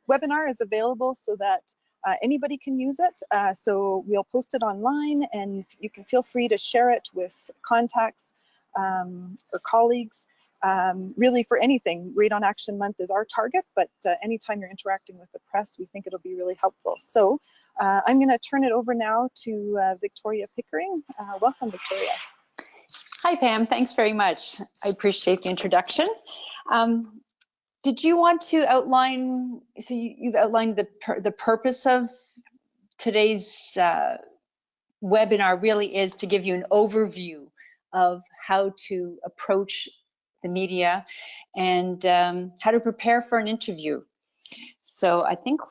webinar is available so that anybody can use it. So we'll post it online, and you can feel free to share it with contacts or colleagues. Really for anything. Radon Action Month is our target, but anytime you're interacting with the press, we think it'll be really helpful. So I'm going to turn it over now to Victoria Pickering. Welcome, Victoria. Hi, Pam. Thanks very much. I appreciate the introduction. Did you want to outline, so you've outlined the purpose of today's webinar really is to give you an overview of how to approach the media and how to prepare for an interview. So I think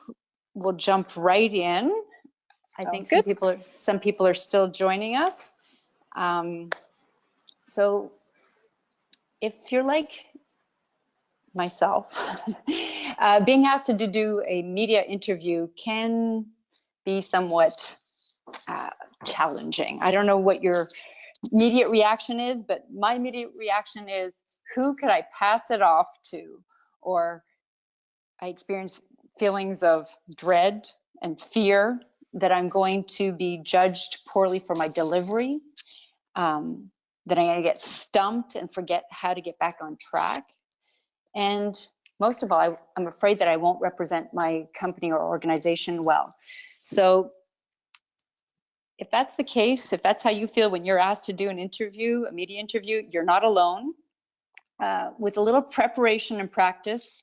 we'll jump right in. I think some people are still joining us. So if you're like myself, being asked to do a media interview can be somewhat challenging. I don't know what your immediate reaction is, but my immediate reaction is, who could I pass it off to? Or I experience feelings of dread and fear that I'm going to be judged poorly for my delivery, that I'm going to get stumped and forget how to get back on track. And most of all, I'm afraid that I won't represent my company or organization well. So if that's the case, if that's how you feel when you're asked to do an interview, a media interview, you're not alone. With a little preparation and practice,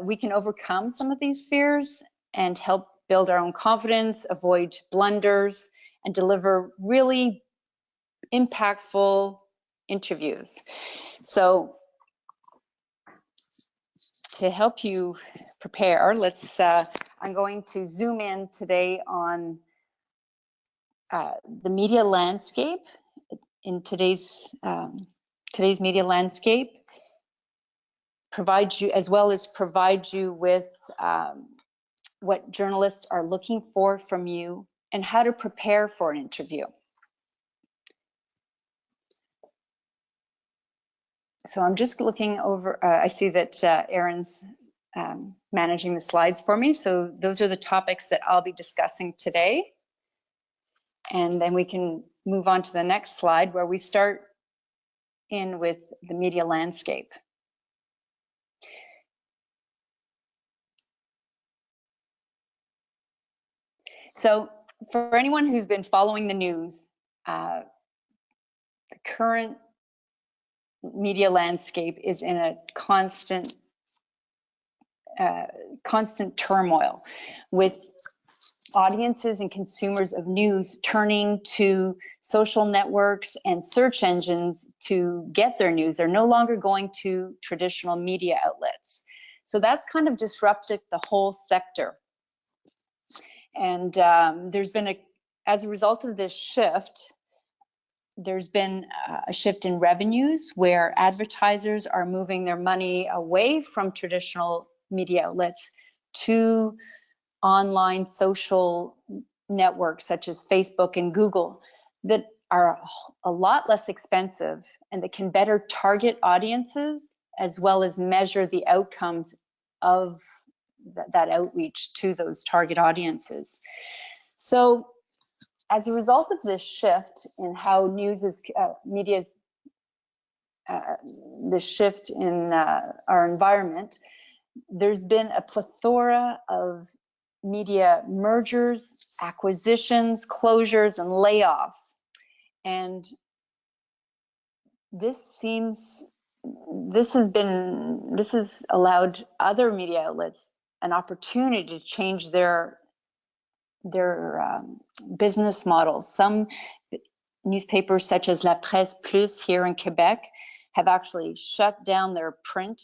we can overcome some of these fears and help build our own confidence, avoid blunders, and deliver really impactful interviews. So to help you prepare, I'm going to zoom in today on the media landscape in today's media landscape, provide you with what journalists are looking for from you and how to prepare for an interview. So I'm just looking over, I see that Erin's managing the slides for me. So those are the topics that I'll be discussing today. And then we can move on to the next slide where we start in with the media landscape. So for anyone who's been following the news, the current media landscape is in a constant turmoil, with audiences and consumers of news turning to social networks and search engines to get their news. They're no longer going to traditional media outlets. So that's kind of disrupted the whole sector. And there's been as a result of this shift, there's been a shift in revenues where advertisers are moving their money away from traditional media outlets to online social networks such as Facebook and Google that are a lot less expensive and that can better target audiences as well as measure the outcomes of that outreach to those target audiences. So as a result of this shift in how this shift in our environment, there's been a plethora of media mergers, acquisitions, closures, and layoffs. And this has allowed other media outlets an opportunity to change their business models. Some newspapers such as La Presse Plus here in Quebec have actually shut down their print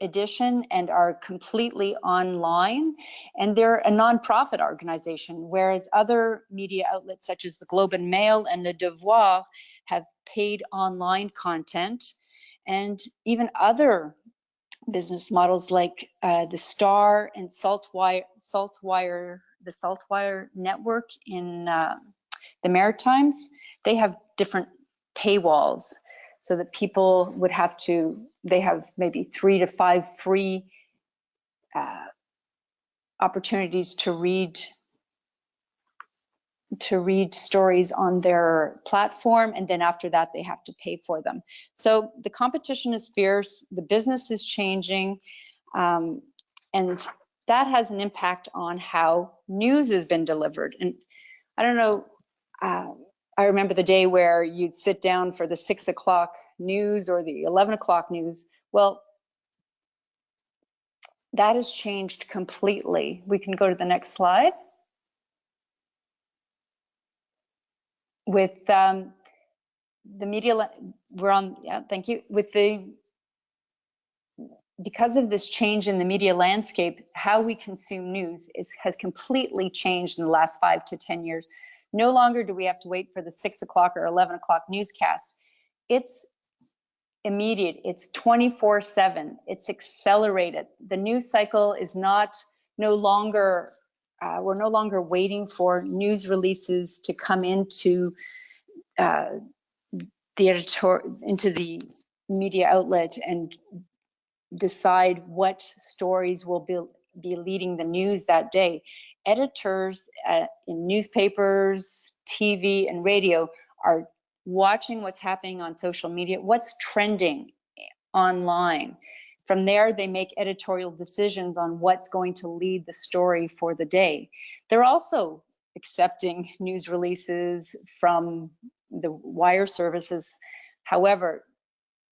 edition and are completely online, and they're a non-profit organization, whereas other media outlets such as the Globe and Mail and Le Devoir have paid online content, and even other business models like the Star and the Saltwire network in the Maritimes, they have different paywalls so that people would have to, they have maybe 3 to 5 free opportunities to read stories on their platform, and then after that they have to pay for them. So the competition is fierce, the business is changing, and that has an impact on how news has been delivered. And I don't know, I remember the day where you'd sit down for the 6 o'clock news or the 11 o'clock news. Well, that has changed completely. We can go to the next slide. With the media, we're on, yeah, thank you. Because of this change in the media landscape, how we consume news has completely changed in the last 5 to 10 years. No longer do we have to wait for the 6 o'clock or 11 o'clock newscast. It's immediate, it's 24/7, it's accelerated. The news cycle is no longer, we're no longer waiting for news releases to come into into the media outlet and decide what stories will be leading the news that day. Editors in newspapers, TV, and radio are watching what's happening on social media, what's trending online. From there, they make editorial decisions on what's going to lead the story for the day. They're also accepting news releases from the wire services. However,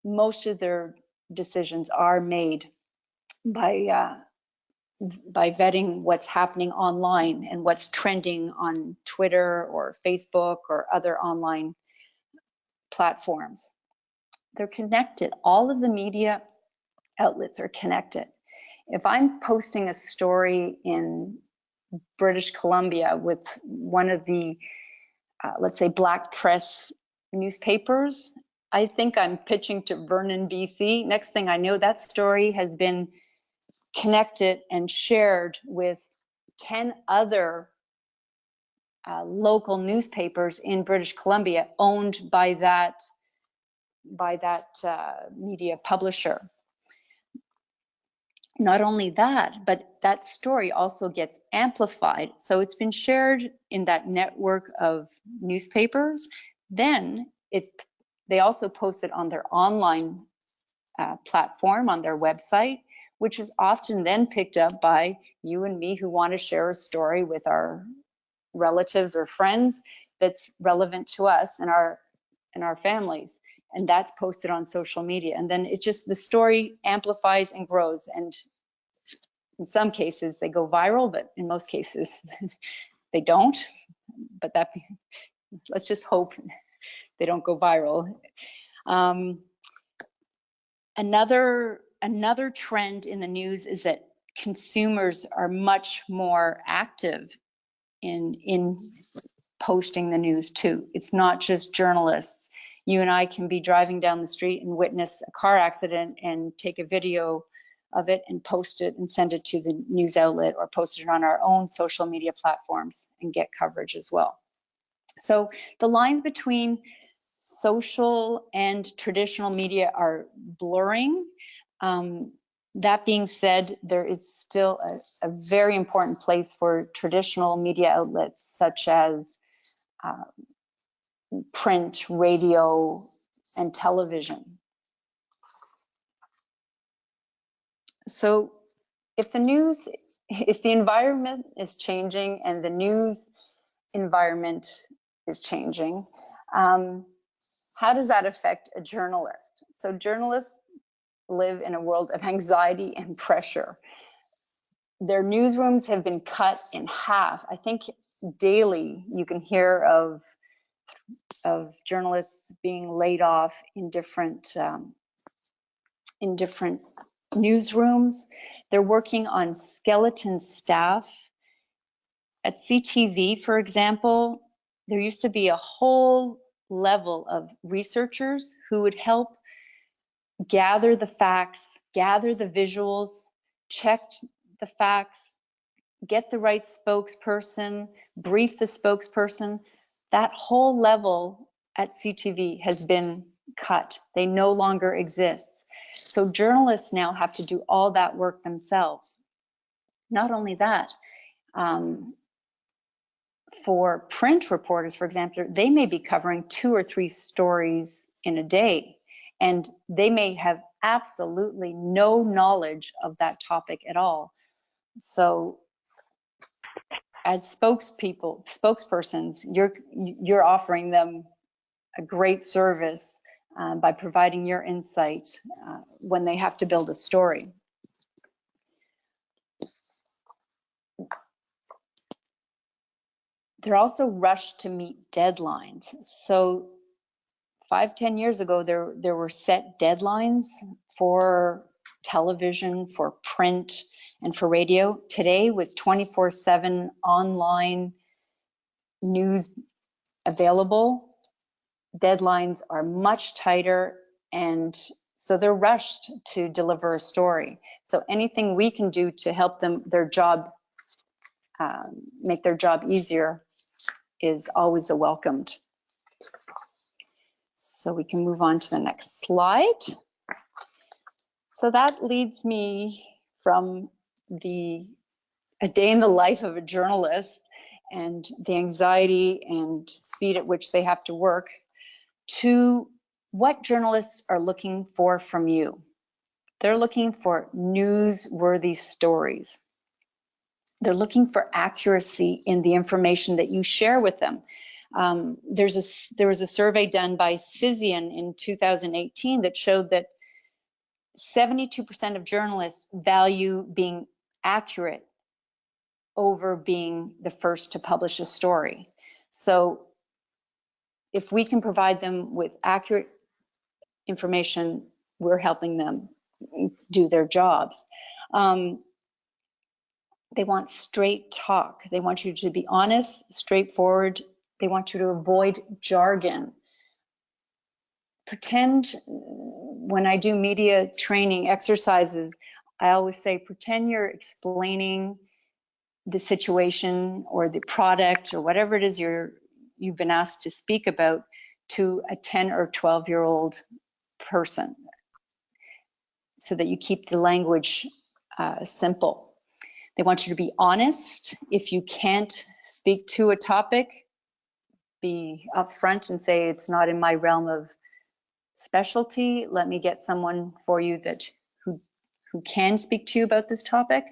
most of their decisions are made by vetting what's happening online and what's trending on Twitter or Facebook or other online platforms. They're connected. All of the media outlets are connected. If I'm posting a story in British Columbia with one of the, let's say, Black press newspapers, I think I'm pitching to Vernon, BC. Next thing I know, that story has been connected and shared with 10 other local newspapers in British Columbia owned by that media publisher. Not only that, but that story also gets amplified. So it's been shared in that network of newspapers. Then they also post it on their online platform, on their website, which is often then picked up by you and me who want to share a story with our relatives or friends that's relevant to us and our families. And that's posted on social media. And then the story amplifies and grows. And in some cases they go viral, but in most cases they don't. But let's just hope they don't go viral. Another trend in the news is that consumers are much more active in posting the news too. It's not just journalists. You and I can be driving down the street and witness a car accident and take a video of it and post it and send it to the news outlet or post it on our own social media platforms and get coverage as well. So the lines between social and traditional media are blurring. That being said, there is still a very important place for traditional media outlets such as print, radio, and television. So if the environment is changing and the news environment is changing, how does that affect a journalist? So journalists live in a world of anxiety and pressure. Their newsrooms have been cut in half. I think daily you can hear of journalists being laid off in different newsrooms. They're working on skeleton staff. At CTV, for example, there used to be a whole level of researchers who would help gather the facts, gather the visuals, check the facts, get the right spokesperson, brief the spokesperson. That whole level at CTV has been cut. They no longer exist. So journalists now have to do all that work themselves. Not only that, for print reporters, for example, they may be covering 2 or 3 stories in a day, and they may have absolutely no knowledge of that topic at all. So as spokespersons, you're offering them a great service by providing your insight when they have to build a story. They're also rushed to meet deadlines. So 5-10 years ago, there were set deadlines for television, for print, and for radio. Today, with 24/7 online news available, deadlines are much tighter, and so they're rushed to deliver a story. So anything we can do to help them, make their job easier is always a welcomed. So we can move on to the next slide. So that leads me from a day in the life of a journalist and the anxiety and speed at which they have to work to what journalists are looking for from you. They're looking for newsworthy stories. They're looking for accuracy in the information that you share with them. There was a survey done by Cision in 2018 that showed that 72% of journalists value being accurate over being the first to publish a story. So if we can provide them with accurate information, we're helping them do their jobs. They want straight talk. They want you to be honest, straightforward. They want you to avoid jargon. Pretend, when I do media training exercises, I always say, pretend you're explaining the situation or the product or whatever it is you've been asked to speak about to a 10 or 12-year-old person, so that you keep the language simple. They want you to be honest. If you can't speak to a topic, be upfront and say, it's not in my realm of specialty. Let me get someone for you who can speak to you about this topic.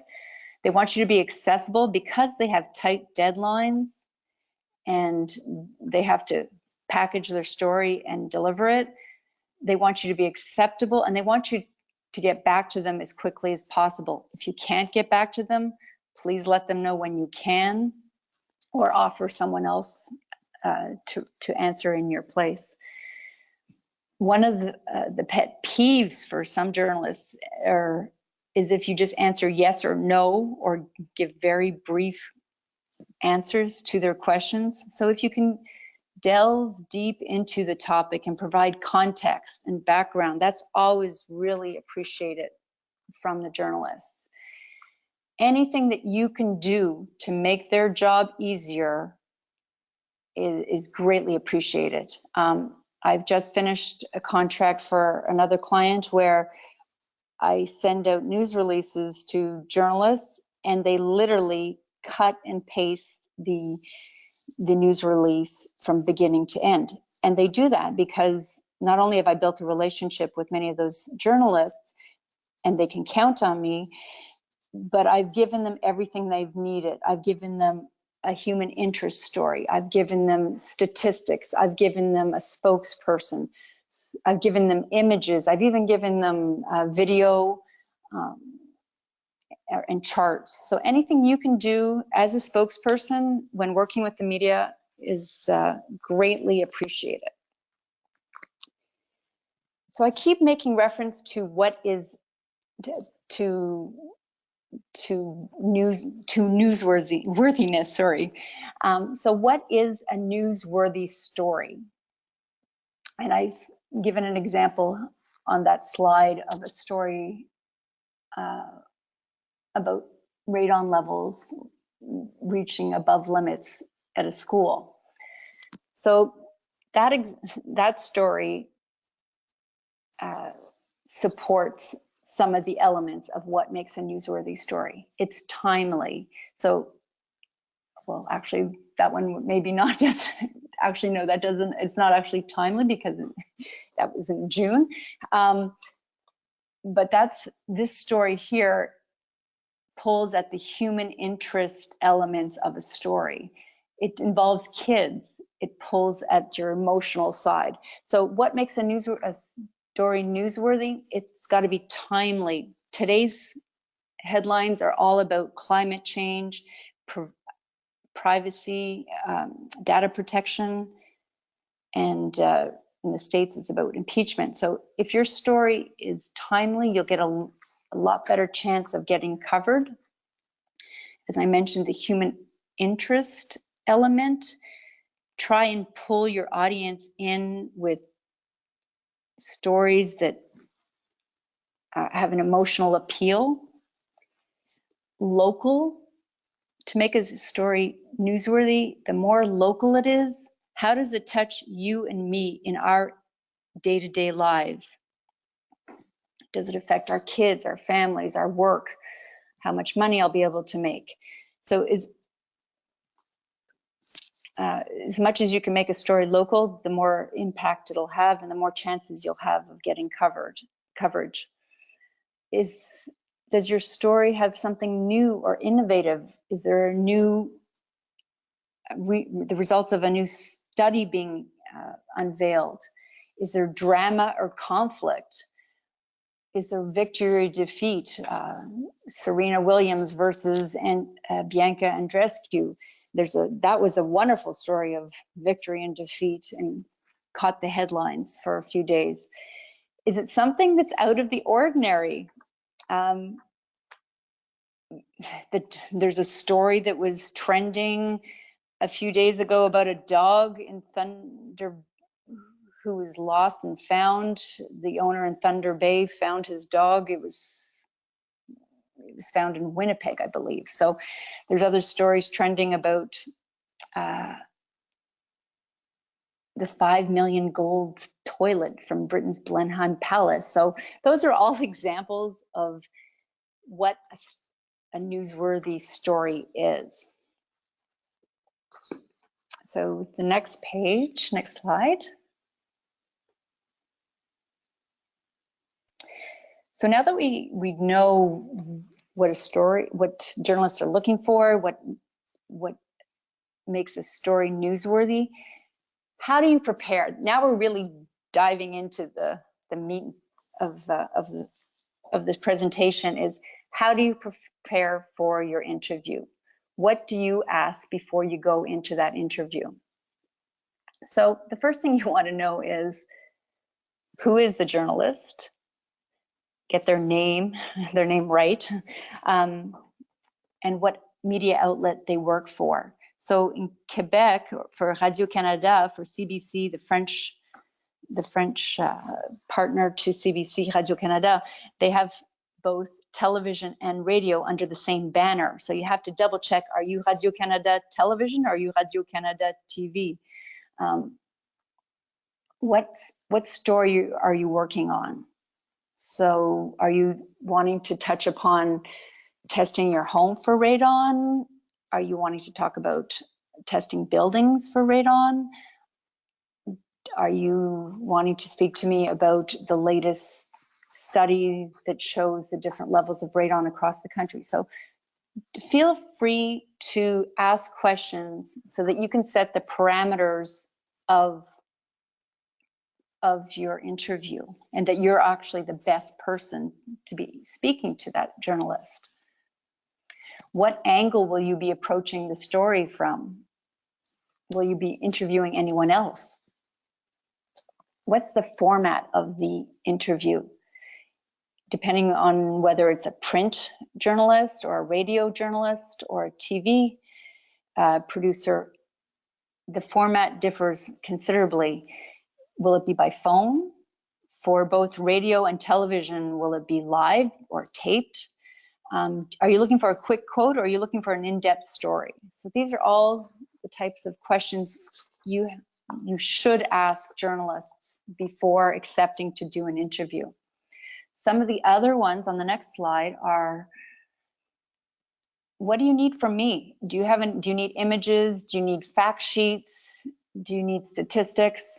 They want you to be accessible because they have tight deadlines and they have to package their story and deliver it. They want you to be acceptable, and they want you to get back to them as quickly as possible. If you can't get back to them, please let them know when you can, or offer someone else to answer in your place. One of the pet peeves for some journalists is if you just answer yes or no, or give very brief answers to their questions. So if you can delve deep into the topic and provide context and background, that's always really appreciated from the journalists. Anything that you can do to make their job easier is greatly appreciated. I've just finished a contract for another client where I send out news releases to journalists, and they literally cut and paste the news release from beginning to end. And they do that because not only have I built a relationship with many of those journalists and they can count on me, but I've given them everything they've needed. I've given them a human interest story. I've given them statistics. I've given them a spokesperson. I've given them images. I've even given them video and charts. So anything you can do as a spokesperson when working with the media is greatly appreciated. So I keep making reference to what is newsworthiness. Sorry. So what is a newsworthy story? And I've given an example on that slide of a story about radon levels reaching above limits at a school. So that story supports some of the elements of what makes a newsworthy story. It's timely. So, well, actually, that one maybe not just, actually, no, that doesn't, it's not actually timely because that was in June. But this story here pulls at the human interest elements of a story. It involves kids. It pulls at your emotional side. So what makes a story newsworthy? It's got to be timely. Today's headlines are all about climate change, privacy, data protection, and in the States, it's about impeachment. So if your story is timely, you'll get a lot better chance of getting covered. As I mentioned, the human interest element, try and pull your audience in with stories that have an emotional appeal. Local, to make a story newsworthy, the more local it is, how does it touch you and me in our day-to-day lives? Does it affect our kids, our families, our work, how much money I'll be able to make? So as much as you can make a story local, the more impact it'll have and the more chances you'll have of getting coverage. Does your story have something new or innovative? Is there a new, the results of a new study being unveiled? Is there drama or conflict? Is there victory or defeat? Serena Williams versus Bianca Andreescu. That was a wonderful story of victory and defeat and caught the headlines for a few days. Is it something that's out of the ordinary? There's a story that was trending a few days ago about a dog in Thunder who was lost and found. The owner in Thunder Bay found his dog. It was found in Winnipeg, I believe. So there's other stories trending about the 5 million gold toilet from Britain's Blenheim Palace. So those are all examples of what a newsworthy story is. So the next page, next slide. So now that we know what journalists are looking for, what makes a story newsworthy, how do you prepare? Now we're really diving into the meat of this presentation. Is how do you prepare for your interview? What do you ask before you go into that interview? So the first thing you want to know is, who is the journalist? Get their name right, and what media outlet they work for. So in Quebec, for Radio-Canada, for CBC, the French partner to CBC, Radio-Canada, they have both television and radio under the same banner. So you have to double check, are you Radio-Canada television or are you Radio-Canada TV? What story are you working on? So are you wanting to touch upon testing your home for radon? Are you wanting to talk about testing buildings for radon? Are you wanting to speak to me about the latest study that shows the different levels of radon across the country? So feel free to ask questions so that you can set the parameters of your interview and that you're actually the best person to be speaking to that journalist. What angle will you be approaching the story from? Will you be interviewing anyone else? What's the format of the interview? Depending on whether it's a print journalist or a radio journalist or a TV producer, the format differs considerably. Will it be by phone? For both radio and television, will it be live or taped? Are you looking for a quick quote or are you looking for an in-depth story? So these are all the types of questions you should ask journalists before accepting to do an interview. Some of the other ones on the next slide are, what do you need from me? Do you need images? Do you need fact sheets? Do you need statistics?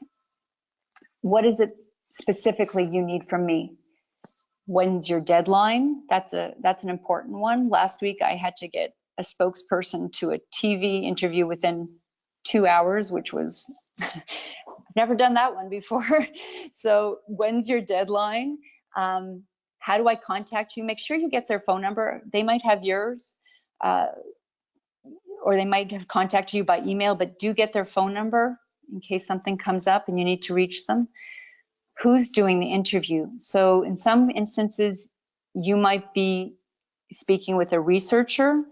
What is it specifically you need from me? When's your deadline? That's an important one. Last week I had to get a spokesperson to a TV interview within 2 hours, which was, I've never done that one before. So when's your deadline? How do I contact you? Make sure you get their phone number. They might have yours, or they might have contacted you by email, but do get their phone number in case something comes up and you need to reach them. Who's doing the interview? So in some instances, you might be speaking with a researcher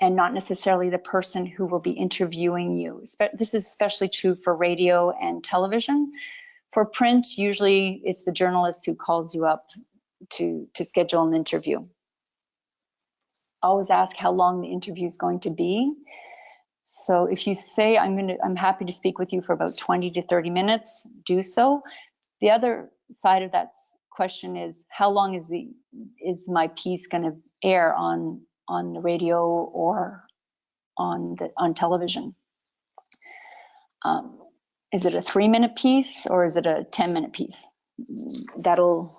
and not necessarily the person who will be interviewing you. This is especially true for radio and television. For print, usually it's the journalist who calls you up to schedule an interview. Always ask how long the interview is going to be. So if you say, I'm happy to speak with you for about 20 to 30 minutes, do so. The other side of that question is, how long is my piece going to air on the radio or on television? Is it a 3-minute piece or is it a 10-minute piece? That'll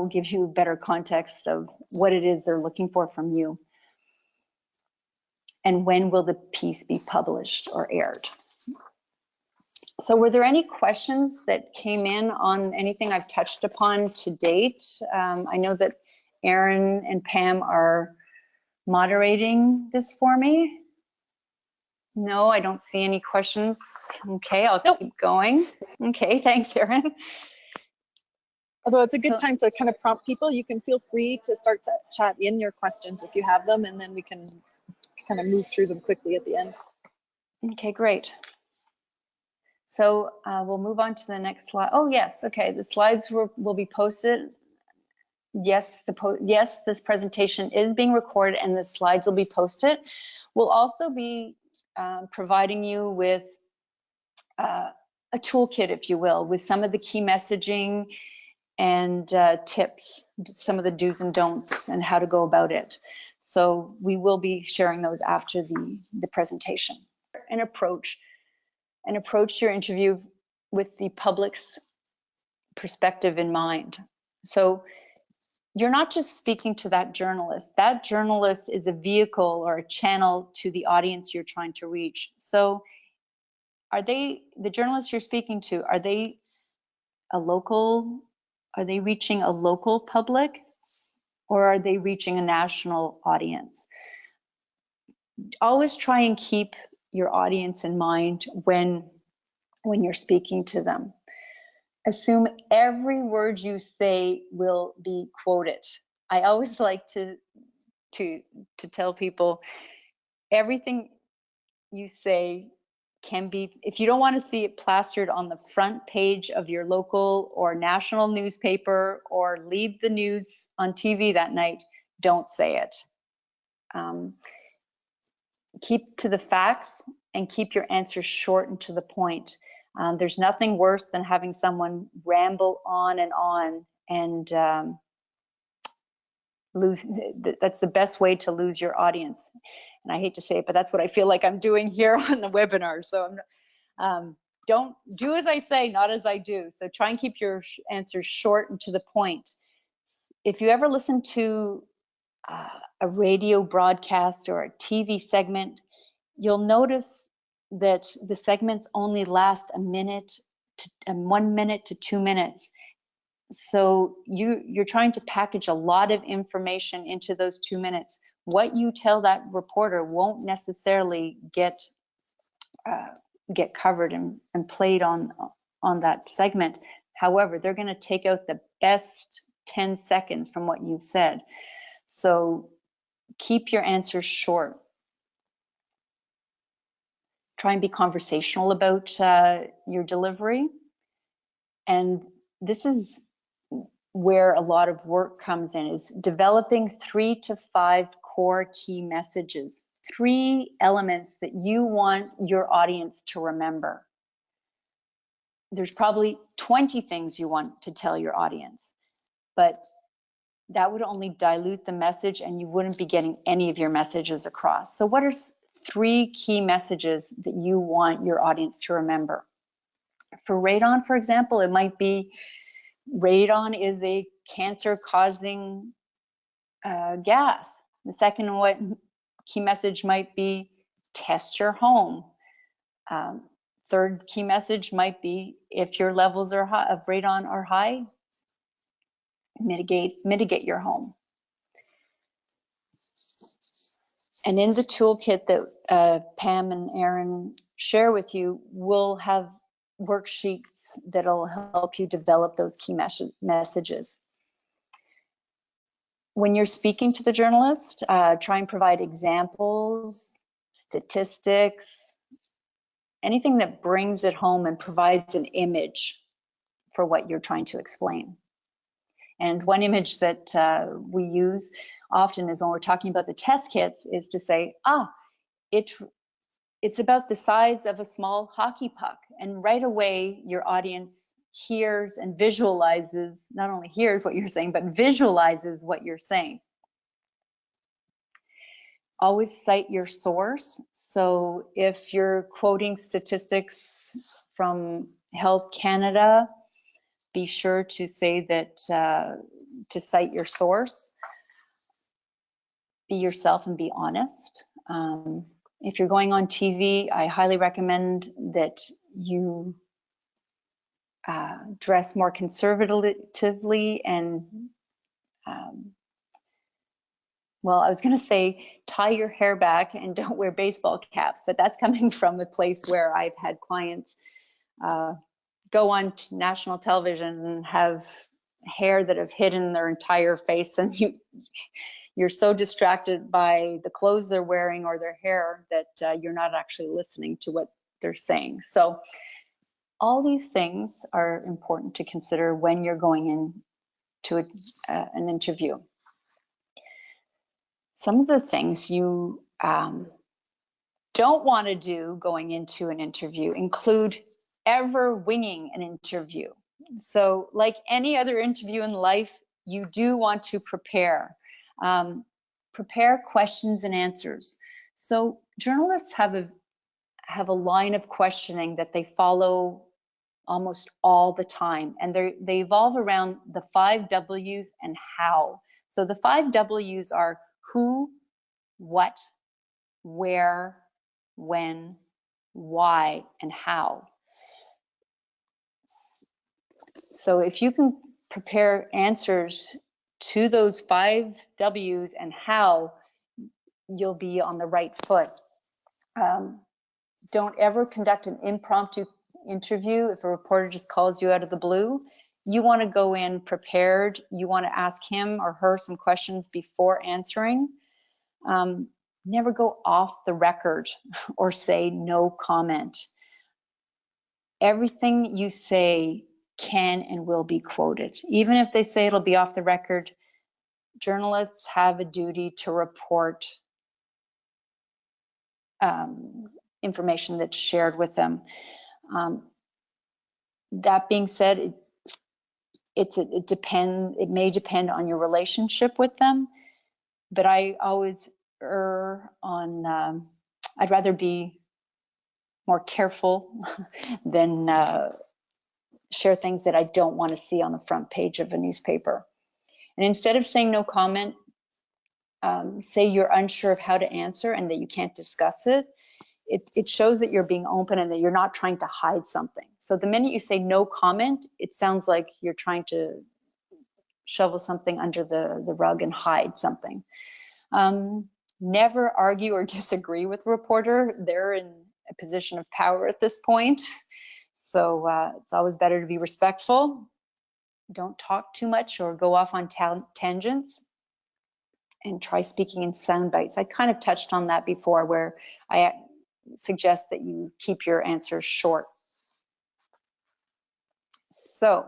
give you better context of what it is they're looking for from you. And when will the piece be published or aired? So were there any questions that came in on anything I've touched upon to date? I know that Aaron and Pam are moderating this for me. No, I don't see any questions. Okay, I'll keep going. Okay, thanks, Aaron. Although it's a good time to kind of prompt people, you can feel free to start to chat in your questions if you have them, and then we can kind of move through them quickly at the end. Okay, great. So we'll move on to the next slide. Oh, yes. Okay, the slides will be posted. Yes, this presentation is being recorded and the slides will be posted. We'll also be providing you with a toolkit, if you will, with some of the key messaging and tips, some of the do's and don'ts and how to go about it. So we will be sharing those after the presentation. An approach your interview with the public's perspective in mind. So you're not just speaking to that journalist. That journalist is a vehicle or a channel to the audience you're trying to reach. So the journalists you're speaking to, are they reaching a local public or are they reaching a national audience? Always try and keep your audience in mind when you're speaking to them. Assume every word you say will be quoted. I always like to tell people everything you say can be, if you don't want to see it plastered on the front page of your local or national newspaper or lead the news on TV that night, don't say it. Keep to the facts and keep your answers short and to the point. There's nothing worse than having someone ramble on and lose. That's the best way to lose your audience. And I hate to say it, but that's what I feel like I'm doing here on the webinar. So don't do as I say, not as I do. So try and keep your answers short and to the point. If you ever listen to a radio broadcast or a TV segment, you'll notice that the segments only last 1 minute to 2 minutes. So you're trying to package a lot of information into those 2 minutes. What you tell that reporter won't necessarily get covered and played on that segment. However, they're going to take out the best 10 seconds from what you've said. So keep your answers short. Try and be conversational about your delivery. And this is where a lot of work comes in, is developing 3 to 5 core key messages, 3 elements that you want your audience to remember. there's probably 20 things you want to tell your audience, but that would only dilute the message and you wouldn't be getting any of your messages across. So what are 3 key messages that you want your audience to remember? For radon, for example, it might be radon is a cancer-causing gas. The second key message might be test your home. Third key message might be if your levels of radon are high, mitigate your home. And in the toolkit that Pam and Aaron share with you, we'll have worksheets that'll help you develop those key messages. When you're speaking to the journalist, try and provide examples, statistics, anything that brings it home and provides an image for what you're trying to explain. And one image that we use often is when we're talking about the test kits is to say, it's about the size of a small hockey puck. And right away, your audience hears and visualizes, not only hears what you're saying, but visualizes what you're saying. Always cite your source. So if you're quoting statistics from Health Canada, be sure to say that, to cite your source. Be yourself and be honest. If you're going on TV, I highly recommend that you dress more conservatively and well, I was going to say tie your hair back and don't wear baseball caps, but that's coming from a place where I've had clients go on national television and have hair that have hidden their entire face, and you're so distracted by the clothes they're wearing or their hair that you're not actually listening to what they're saying. So all these things are important to consider when you're going into an interview. Some of the things you don't want to do going into an interview include ever winging an interview. So like any other interview in life, you do want to prepare. Prepare questions and answers. So journalists have a line of questioning that they follow almost all the time, and they evolve around the 5 W's and how. So the 5 W's are who, what, where, when, why, and how. So if you can prepare answers to those 5 W's and how, you'll be on the right foot. Don't ever conduct an impromptu interview if a reporter just calls you out of the blue. You want to go in prepared. You want to ask him or her some questions before answering. Never go off the record or say no comment. Everything you say can and will be quoted. Even if they say it'll be off the record, journalists have a duty to report information that's shared with them. That being said, it may depend on your relationship with them, but I always err on, I'd rather be more careful than share things that I don't want to see on the front page of a newspaper. And instead of saying no comment, say you're unsure of how to answer and that you can't discuss it. It shows that you're being open and that you're not trying to hide something. So the minute you say no comment, it sounds like you're trying to shovel something under the rug and hide something. Never argue or disagree with a reporter. They're in a position of power at this point. So it's always better to be respectful. Don't talk too much or go off on tangents, and try speaking in sound bites. I kind of touched on that before, where I suggest that you keep your answers short. So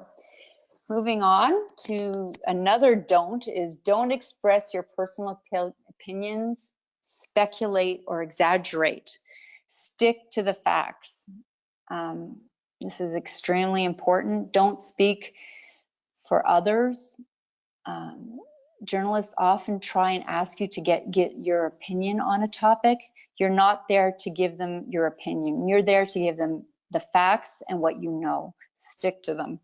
moving on to another don't is don't express your personal opinions, speculate or exaggerate. Stick to the facts. This is extremely important. Don't speak for others. Journalists often try and ask you to get your opinion on a topic. You're not there to give them your opinion. You're there to give them the facts and what you know. Stick to them.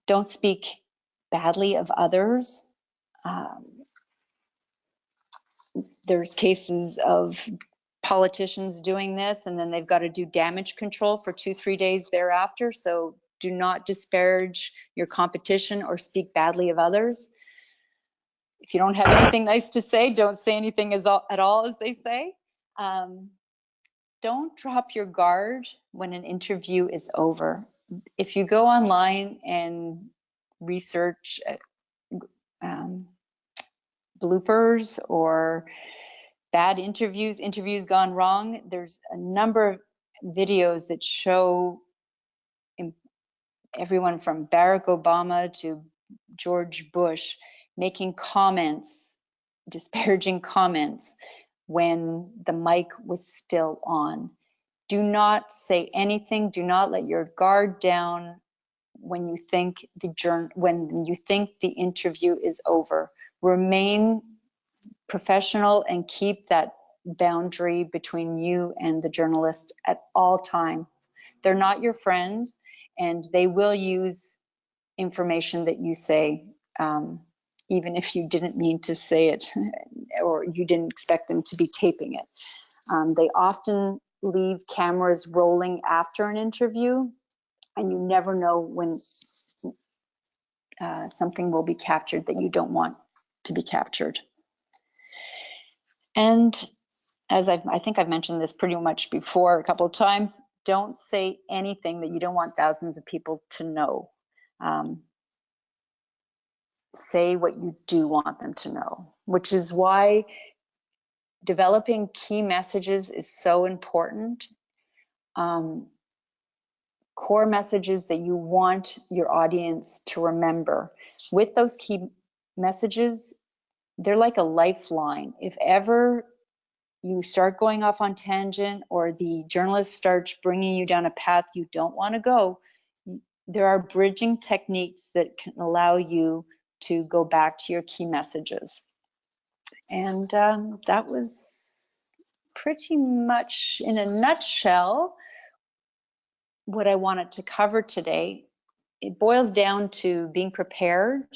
Don't speak badly of others. There's cases of politicians doing this, and then they've got to do damage control for 2-3 days thereafter. So do not disparage your competition or speak badly of others. If you don't have anything nice to say, don't say anything at all, as they say. Don't drop your guard when an interview is over. If you go online and research bloopers or bad interviews gone wrong, there's a number of videos that show everyone from Barack Obama to George Bush making comments, disparaging comments, when the mic was still on. Do not say anything. Do not let your guard down when you think the interview is over. Remain professional and keep that boundary between you and the journalist at all times. They're not your friends, and they will use information that you say, even if you didn't mean to say it or you didn't expect them to be taping it. They often leave cameras rolling after an interview, and you never know when something will be captured that you don't want to be captured. And as I think I've mentioned this pretty much before a couple of times, don't say anything that you don't want thousands of people to know. Say what you do want them to know, which is why developing key messages is so important. Core messages that you want your audience to remember. With those key messages, they're like a lifeline. If ever you start going off on tangent or the journalist starts bringing you down a path you don't want to go, there are bridging techniques that can allow you to go back to your key messages. And that was pretty much in a nutshell what I wanted to cover today. It boils down to being prepared,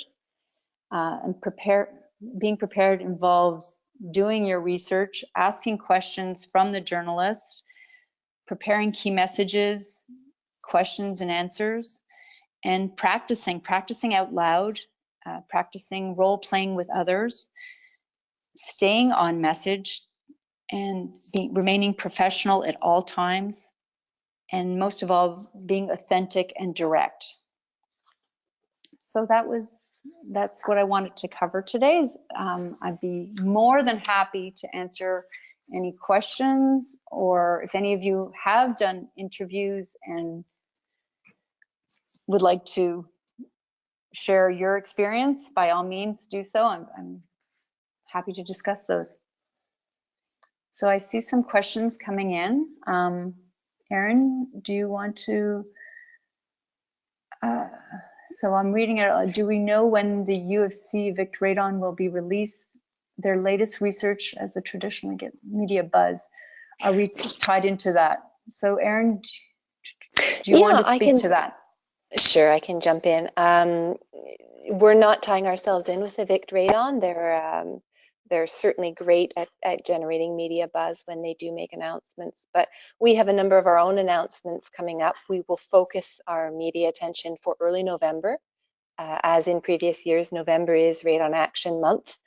being prepared involves doing your research, asking questions from the journalist, preparing key messages, questions and answers, and practicing out loud, practicing role-playing with others, staying on message, and remaining professional at all times, and most of all, being authentic and direct. So that's what I wanted to cover today. I'd be more than happy to answer any questions, or if any of you have done interviews and would like to share your experience, by all means do so. I'm happy to discuss those. So I see some questions coming in. Erin, do you want to? So I'm reading it. Do we know when the UFC Vict Radon will be released? Their latest research as a traditionally get media buzz. Are we tied into that? So Erin, do you want to speak to that? Sure, I can jump in. We're not tying ourselves in with the Vict Radon. They're certainly great at generating media buzz when they do make announcements, but we have a number of our own announcements coming up. We will focus our media attention for early November. As in previous years, November is Radon Action Month.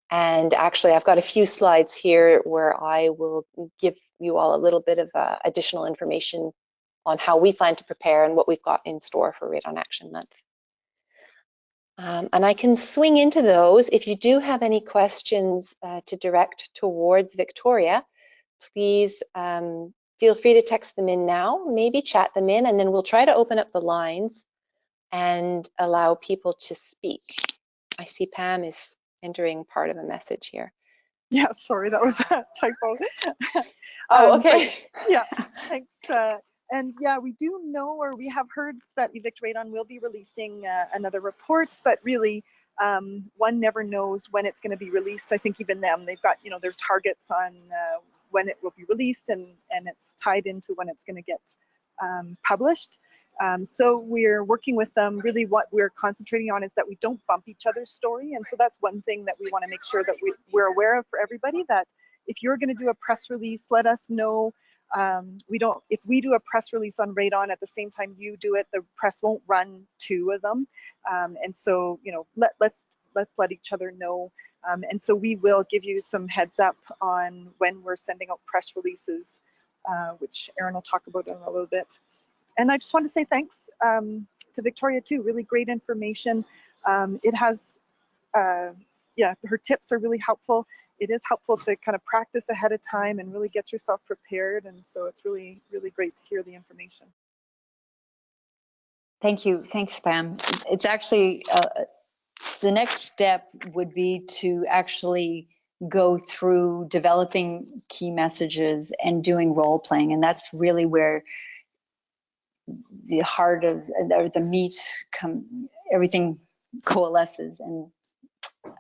And actually, I've got a few slides here where I will give you all a little bit of additional information on how we plan to prepare and what we've got in store for Radon Action Month. And I can swing into those. If you do have any questions to direct towards Victoria, please feel free to text them in now, maybe chat them in, and then we'll try to open up the lines and allow people to speak. I see Pam is entering part of a message here. Yeah, sorry, that was a typo. Oh, okay. Yeah, thanks. And yeah, we do know, or we have heard that Evict Radon will be releasing another report, but really one never knows when it's going to be released. I think even them, they've got, their targets on when it will be released, and it's tied into when it's going to get published. So we're working with them. Really what we're concentrating on is that we don't bump each other's story. And so that's one thing that we want to make sure that we're aware of for everybody, that if you're going to do a press release, let us know. If we do a press release on Radon at the same time you do it, the press won't run two of them. And so, let's let each other know. And so we will give you some heads up on when we're sending out press releases, which Erin will talk about in a little bit. And I just want to say thanks to Victoria too. Really great information. It has, her tips are really helpful. It is helpful to kind of practice ahead of time and really get yourself prepared. And so it's really, really great to hear the information. Thank you. Thanks, Pam. It's actually, the next step would be to actually go through developing key messages and doing role playing. And that's really where the heart of, or the meat, everything coalesces. And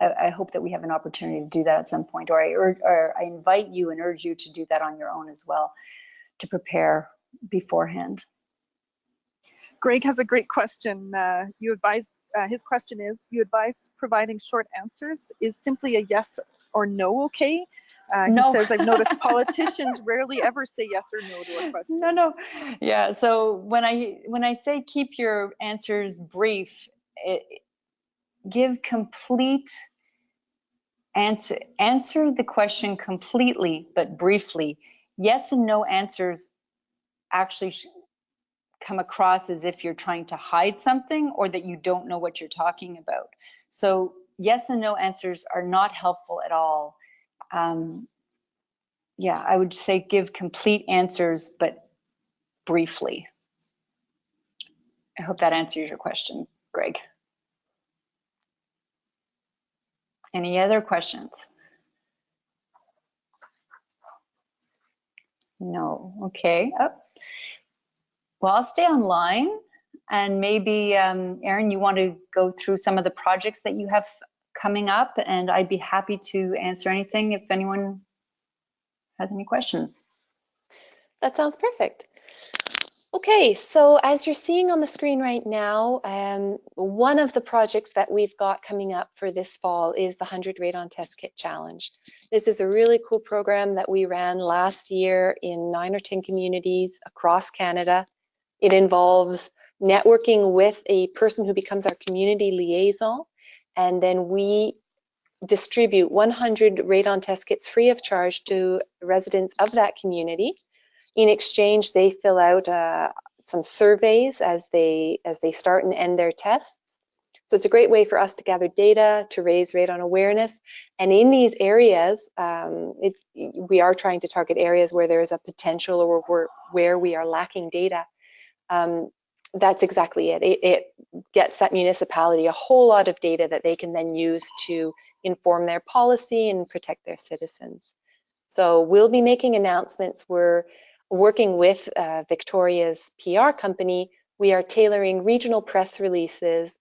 I hope that we have an opportunity to do that at some point, or I invite you and urge you to do that on your own as well, to prepare beforehand. Greg has a great question. His question is, you advise providing short answers. Is simply a yes or no okay? No. He says, I've noticed politicians rarely ever say yes or no to a question. No. Yeah, so when I say keep your answers brief, give complete answer the question completely but briefly. Yes and no answers actually come across as if you're trying to hide something or that you don't know what you're talking about. So yes and no answers are not helpful at all. Yeah, I would say give complete answers but briefly. I hope that answers your question, Greg. Any other questions? No. Okay. Oh. Well, I'll stay online, and maybe Erin, you want to go through some of the projects that you have coming up, and I'd be happy to answer anything if anyone has any questions. That sounds perfect. Okay, so as you're seeing on the screen right now, one of the projects that we've got coming up for this fall is the 100 Radon Test Kit Challenge. This is a really cool program that we ran last year in 9 or 10 communities across Canada. It involves networking with a person who becomes our community liaison, and then we distribute 100 radon test kits free of charge to residents of that community. In exchange, they fill out some surveys as they start and end their tests. So it's a great way for us to gather data, to raise radon awareness. And in these areas, we are trying to target areas where there is a potential or where we are lacking data. That's exactly it. It gets that municipality a whole lot of data that they can then use to inform their policy and protect their citizens. So we'll be making announcements. We're working with Victoria's PR company. We are tailoring regional press releases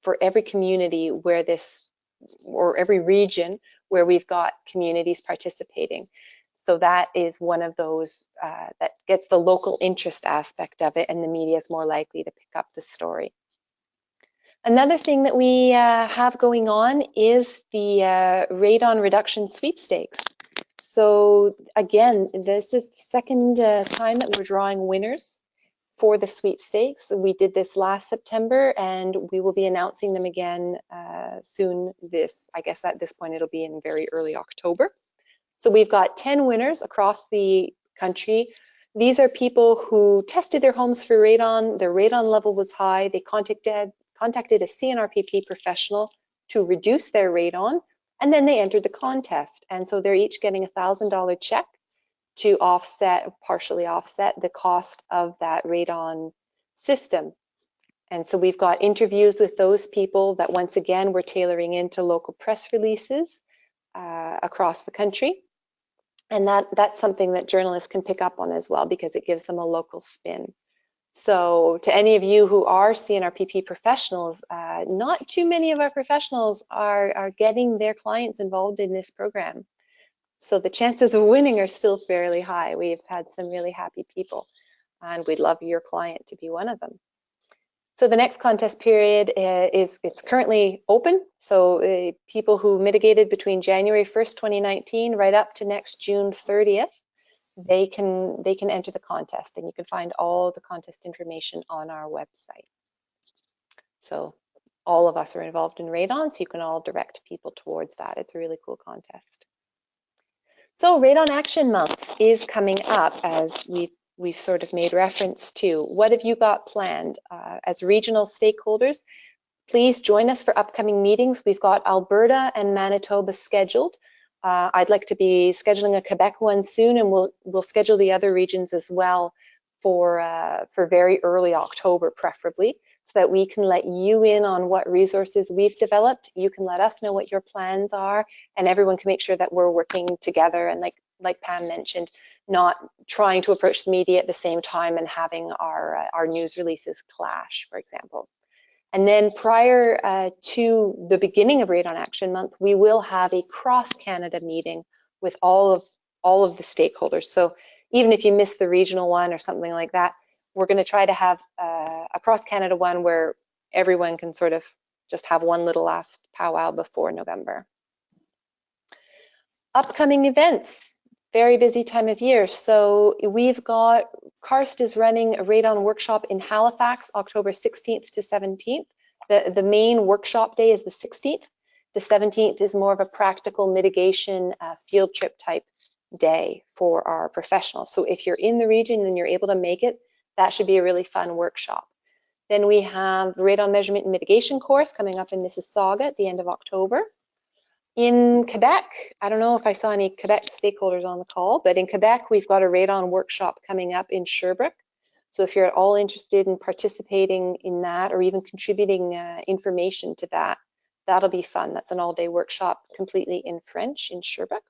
for every community where or every region where we've got communities participating. So that is one of those that gets the local interest aspect of it, and the media is more likely to pick up the story. Another thing that we have going on is the radon reduction sweepstakes. So again, this is the second time that we're drawing winners for the sweepstakes. We did this last September, and we will be announcing them again soon. I guess at this point it'll be in very early October. So we've got 10 winners across the country. These are people who tested their homes for radon. Their radon level was high. They contacted a C-NRPP professional to reduce their radon, and then they entered the contest. And so they're each getting a $1,000 check to partially offset the cost of that radon system. And so we've got interviews with those people that, once again, we're tailoring into local press releases across the country. And that's something that journalists can pick up on as well, because it gives them a local spin. So to any of you who are C-NRPP professionals, not too many of our professionals are getting their clients involved in this program. So the chances of winning are still fairly high. We've had some really happy people, and we'd love your client to be one of them. So the next contest period it's currently open. So people who mitigated between January 1st, 2019, right up to next June 30th, they can enter the contest, and you can find all the contest information on our website. So all of us are involved in Radon, so you can all direct people towards that. It's a really cool contest. So Radon Action Month is coming up, as we've sort of made reference to. What have you got planned? As regional stakeholders, please join us for upcoming meetings. We've got Alberta and Manitoba scheduled. I'd like to be scheduling a Quebec one soon, and we'll schedule the other regions as well for very early October, preferably, so that we can let you in on what resources we've developed. You can let us know what your plans are, and everyone can make sure that we're working together. And like Pam mentioned, not trying to approach the media at the same time and having our news releases clash, for example. And then prior to the beginning of Radon Action Month, we will have a cross-Canada meeting with all of the stakeholders. So even if you miss the regional one or something like that, we're going to try to have a cross-Canada one where everyone can sort of just have one little last powwow before November. Upcoming events. Very busy time of year. So we've got, Karst is running a Radon workshop in Halifax, October 16th to 17th. The main workshop day is the 16th. The 17th is more of a practical mitigation field trip type day for our professionals. So if you're in the region and you're able to make it, that should be a really fun workshop. Then we have the Radon measurement and mitigation course coming up in Mississauga at the end of October. In Quebec, I don't know if I saw any Quebec stakeholders on the call, but in Quebec, we've got a Radon workshop coming up in Sherbrooke. So if you're at all interested in participating in that, or even contributing information to that, that'll be fun. That's an all-day workshop completely in French in Sherbrooke.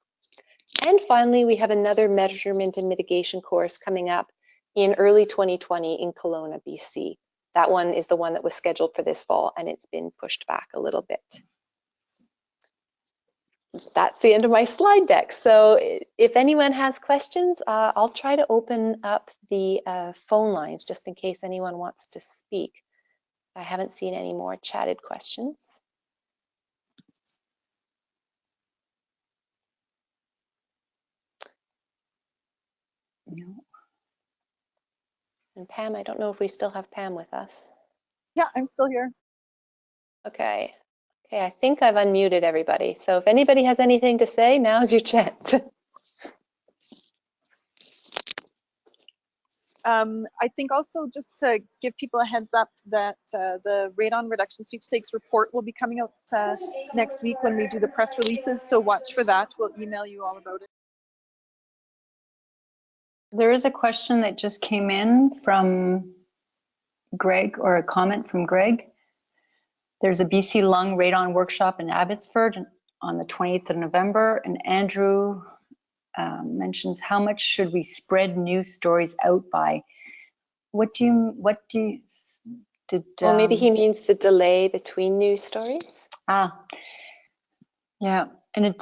And finally, we have another measurement and mitigation course coming up in early 2020 in Kelowna, BC. That one is the one that was scheduled for this fall, and it's been pushed back a little bit. That's the end of my slide deck. So if anyone has questions, I'll try to open up the phone lines just in case anyone wants to speak. I haven't seen any more chatted questions. No. And Pam, I don't know if we still have Pam with us. Yeah, I'm still here. Okay. Okay, I think I've unmuted everybody. So if anybody has anything to say, now's your chance. I think also just to give people a heads up that the Radon Reduction Sweepstakes report will be coming out next week when we do the press releases. So watch for that. We'll email you all about it. There is a question that just came in from Greg, or a comment from Greg. There's a BC Lung Radon workshop in Abbotsford on the 28th of November, and Andrew mentions, how much should we spread news stories out by? Well, maybe he means the delay between news stories. Yeah, and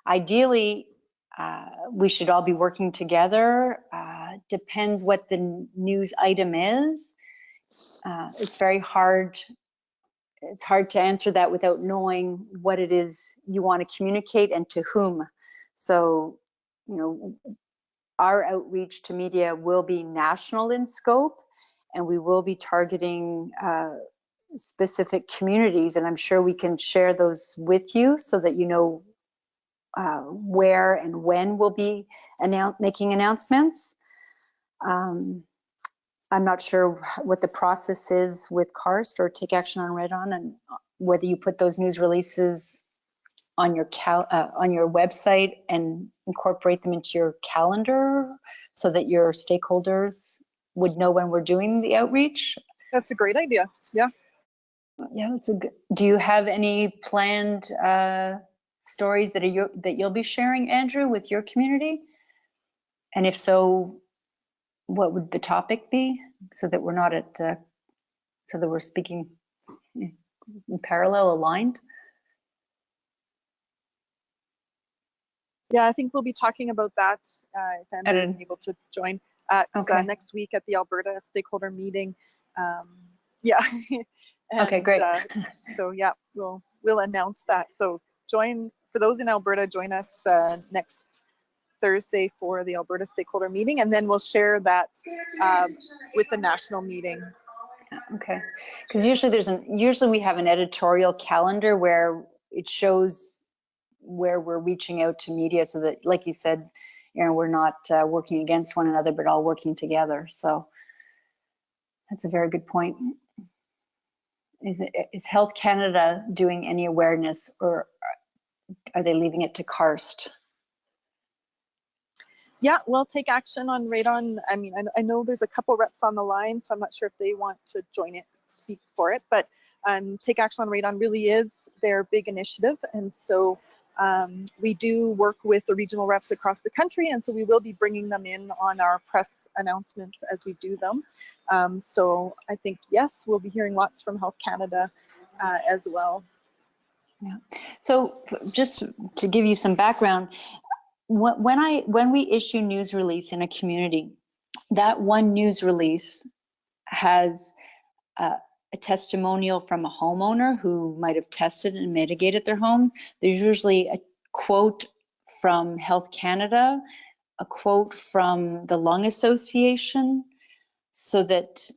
ideally, we should all be working together. Depends what the news item is. It's very hard. It's hard to answer that without knowing what it is you want to communicate and to whom. So, you know, our outreach to media will be national in scope, and we will be targeting specific communities, and I'm sure we can share those with you so that you know where and when we'll be making announcements. I'm not sure what the process is with Karst or Take Action on Radon, and whether you put those news releases on your website and incorporate them into your calendar so that your stakeholders would know when we're doing the outreach. That's a great idea. Yeah. Yeah, it's a good. Do you have any planned stories that you'll be sharing, Andrew, with your community? And if so, what would the topic be, so that we're not at so that we're speaking in parallel, aligned? Yeah, I think we'll be talking about that if Andrew isn't able to join at next week at the Alberta stakeholder meeting. Yeah. And, okay, great. So yeah, we'll announce that. So for those in Alberta, join us next Thursday for the Alberta stakeholder meeting, and then we'll share that with the national meeting. Okay, because usually we have an editorial calendar where it shows where we're reaching out to media, so that, like you said, Aaron, we're not working against one another, but all working together. So that's a very good point. Is Health Canada doing any awareness, or are they leaving it to Karst? Yeah, we'll take action on Radon. I mean, I know there's a couple reps on the line, so I'm not sure if they want to join it, speak for it, but Take Action on Radon really is their big initiative. And so we do work with the regional reps across the country, and so we will be bringing them in on our press announcements as we do them. So I think, yes, we'll be hearing lots from Health Canada as well. Yeah. So just to give you some background, when we issue news release in a community, that one news release has a testimonial from a homeowner who might have tested and mitigated their homes. There's usually a quote from Health Canada, a quote from the Lung Association, so that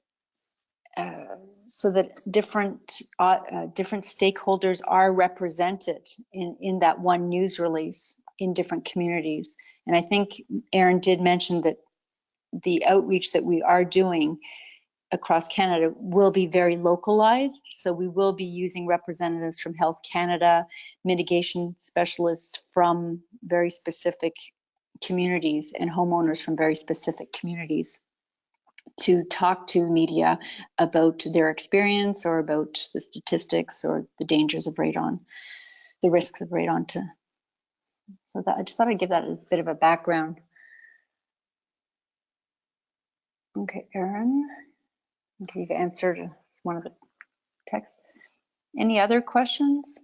different stakeholders are represented in that one news release in different communities. And I think Aaron did mention that the outreach that we are doing across Canada will be very localized. So we will be using representatives from Health Canada, mitigation specialists from very specific communities, and homeowners from very specific communities to talk to media about their experience, or about the statistics, or the dangers of radon, the risks of radon. So that I just thought I'd give that as a bit of a background. Okay, Aaron, okay, you've answered one of the texts. Any other questions?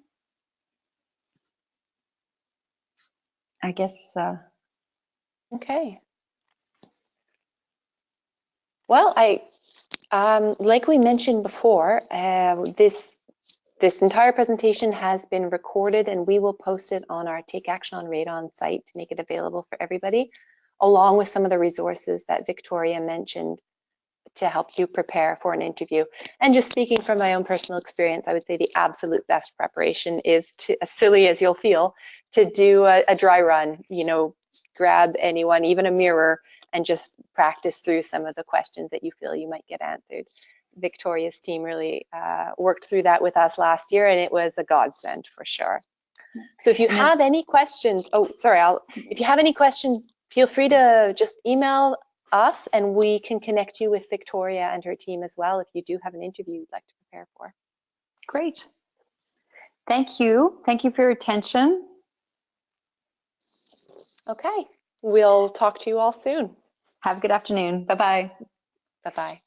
I guess. Okay. Well, like we mentioned before, this entire presentation has been recorded, and we will post it on our Take Action on Radon site to make it available for everybody, along with some of the resources that Victoria mentioned to help you prepare for an interview. And just speaking from my own personal experience, I would say the absolute best preparation is, to, as silly as you'll feel, to do a dry run, you know, grab anyone, even a mirror, and just practice through some of the questions that you feel you might get answered. Victoria's team really worked through that with us last year, and it was a godsend for sure. So if you have any questions, if you have any questions, feel free to just email us, and we can connect you with Victoria and her team as well if you do have an interview you'd like to prepare for. Great. Thank you. Thank you for your attention. Okay, we'll talk to you all soon. Have a good afternoon. Bye-bye. Bye-bye.